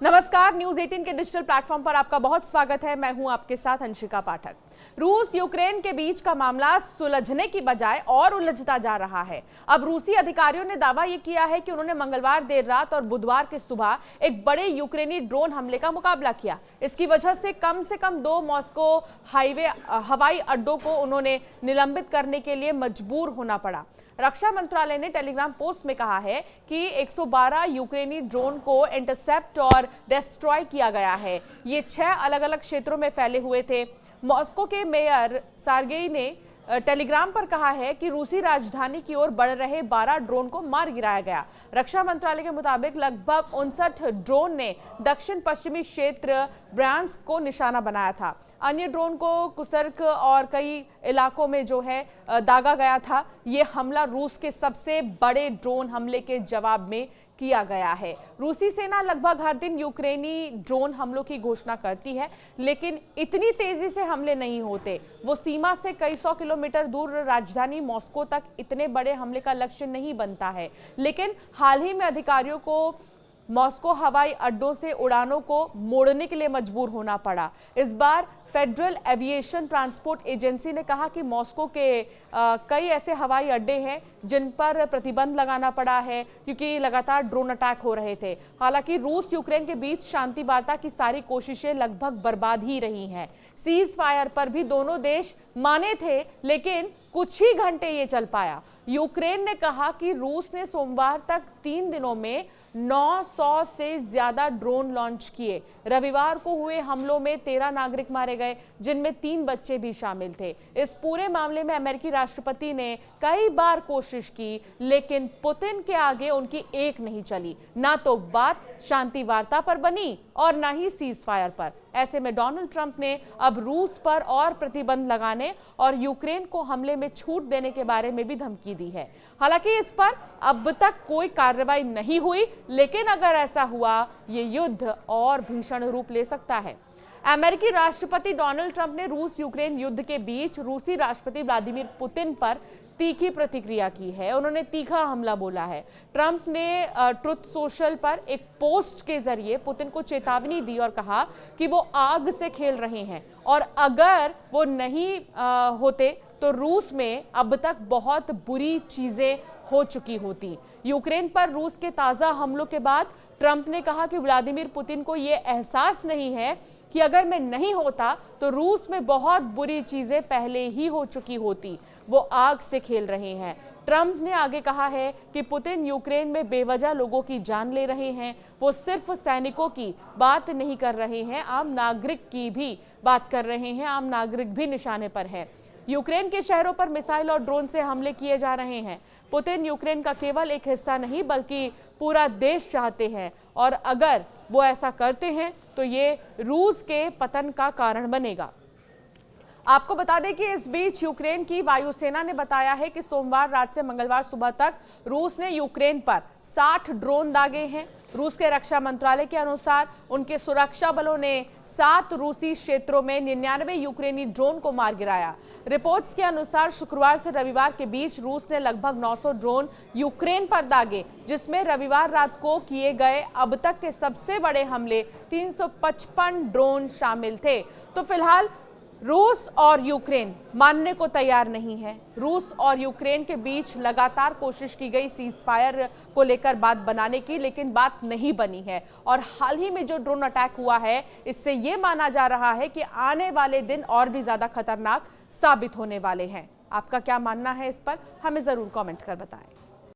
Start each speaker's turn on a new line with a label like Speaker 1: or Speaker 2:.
Speaker 1: नमस्कार, न्यूज 18 के digital platform पर आपका बहुत स्वागत है। मैं हूं आपके साथ अंशिका पाठक। रूस यूक्रेन के बीच का मामला सुलझने की बजाय और उलझता जा रहा है। अब रूसी अधिकारियों ने दावा यह किया है कि उन्होंने मंगलवार देर रात और बुधवार की सुबह एक बड़े यूक्रेनी ड्रोन हमले का मुकाबला किया। इसकी वजह से कम 2 मॉस्को हवाई अड्डों को उन्होंने निलंबित करने के लिए मजबूर होना पड़ा। रक्षा मंत्रालय ने टेलीग्राम पोस्ट में कहा है कि 112 यूक्रेनी ड्रोन को इंटरसेप्ट और डिस्ट्रॉय किया गया है। ये 6 अलग-अलग क्षेत्रों में फैले हुए थे। मॉस्को के मेयर सार्गेई ने टेलीग्राम पर कहा है कि रूसी राजधानी की ओर बढ़ रहे 12 ड्रोन को मार गिराया गया। रक्षा मंत्रालय के मुताबिक लगभग 59 ड्रोन ने दक्षिण पश्चिमी क्षेत्र ब्रांस्क को निशाना बनाया था। अन्य ड्रोन को कुर्स्क और कई इलाकों में दागा गया था। ये हमला रूस के सबसे बड़े ड्रोन हमले के जवाब में किया गया है। रूसी सेना लगभग हर दिन यूक्रेनी ड्रोन हमलों की घोषणा करती है, लेकिन इतनी तेजी से हमले नहीं होते। वो सीमा से कई 100 किलोमीटर दूर राजधानी मॉस्को तक इतने बड़े हमले का लक्ष्य नहीं बनता है। लेकिन हाल ही में अधिकारियों को मॉस्को हवाई अड्डों से उड़ानों को मोड़ने के लिए मजबूर होना पड़ा। इस बार फेडरल एविएशन ट्रांसपोर्ट एजेंसी ने कहा कि मॉस्को के कई ऐसे हवाई अड्डे हैं जिन पर प्रतिबंध लगाना पड़ा है क्योंकि लगातार ड्रोन अटैक हो रहे थे। हालांकि रूस यूक्रेन के बीच शांति वार्ता की सारी कोशिशें लगभग बर्बाद ही रही हैं। सीज फायर पर भी दोनों देश माने थे, लेकिन कुछ ही घंटे ये चल पाया। यूक्रेन ने कहा कि रूस ने सोमवार तक 3 दिनों में 900 से ज्यादा ड्रोन लॉन्च किए। रविवार को हुए हमलों में 13 नागरिक मारे गए, जिनमें 3 बच्चे भी शामिल थे। इस पूरे मामले में अमेरिकी राष्ट्रपति ने कई बार कोशिश की, लेकिन पुतिन के आगे उनकी एक नहीं चली। ना तो बात शांति वार्ता पर बनी और ना ही सीज फायर पर। ऐसे में डोनाल्ड ट्रंप ने अब रूस पर और प्रतिबंध लगाने और यूक्रेन को हमले में छूट देने के बारे में भी धमकी दी है। हालांकि इस पर अब तक कोई कार्रवाई नहीं हुई, लेकिन अगर ऐसा हुआ, ये युद्ध और भीषण रूप ले सकता है। अमेरिकी राष्ट्रपति डोनाल्ड ट्रंप ने रूस यूक्रेन युद्ध के बीच रूसी राष्ट्रपति व्लादिमीर पुतिन पर तीखी प्रतिक्रिया की है। उन्होंने तीखा हमला बोला है। ट्रंप ने ट्रुथ सोशल पर एक पोस्ट के जरिए पुतिन को चेतावनी दी और कहा कि वो आग से खेल रहे हैं और अगर वो नहीं होते तो रूस में अब तक बहुत बुरी चीजें हो चुकी होती। यूक्रेन पर रूस के ताजा हमलों के बाद ट्रंप ने कहा कि व्लादिमीर पुतिन को यह एहसास नहीं है कि अगर मैं नहीं होता तो रूस में बहुत बुरी चीजें पहले ही हो चुकी होती। वो आग से खेल रहे हैं। ट्रंप ने आगे कहा है कि पुतिन यूक्रेन में बेवजह लोगों की जान ले रहे हैं। वो सिर्फ सैनिकों की बात नहीं कर रहे हैं, आम नागरिक की भी बात कर रहे हैं। आम नागरिक भी निशाने पर है। यूक्रेन के शहरों पर मिसाइल और ड्रोन से हमले किए जा रहे हैं। पुतिन यूक्रेन का केवल एक हिस्सा नहीं बल्कि पूरा देश चाहते हैं और अगर वो ऐसा करते हैं तो ये रूस के पतन का कारण बनेगा। आपको बता दें कि इस बीच यूक्रेन की वायुसेना ने बताया है कि सोमवार रात से मंगलवार सुबह तक रूस ने यूक्रेन पर 60 ड्रोन दागे हैं। रूस के रक्षा मंत्रालय के अनुसार उनके सुरक्षा बलों ने 7 रूसी क्षेत्रों में 99 यूक्रेनी ड्रोन को मार गिराया। रिपोर्ट्स के अनुसार शुक्रवार से रविवार के बीच रूस ने लगभग 900 ड्रोन यूक्रेन पर दागे, जिसमें रविवार रात को किए गए अब तक के सबसे बड़े हमले 355 ड्रोन शामिल थे। तो फिलहाल रूस और यूक्रेन मानने को तैयार नहीं है। रूस और यूक्रेन के बीच लगातार कोशिश की गई सीज फायर को लेकर बात बनाने की, लेकिन बात नहीं बनी है। और हाल ही में जो ड्रोन अटैक हुआ है, इससे ये माना जा रहा है कि आने वाले दिन और भी ज्यादा खतरनाक साबित होने वाले हैं। आपका क्या मानना है इस पर, हमें जरूर कमेंट कर बताएं।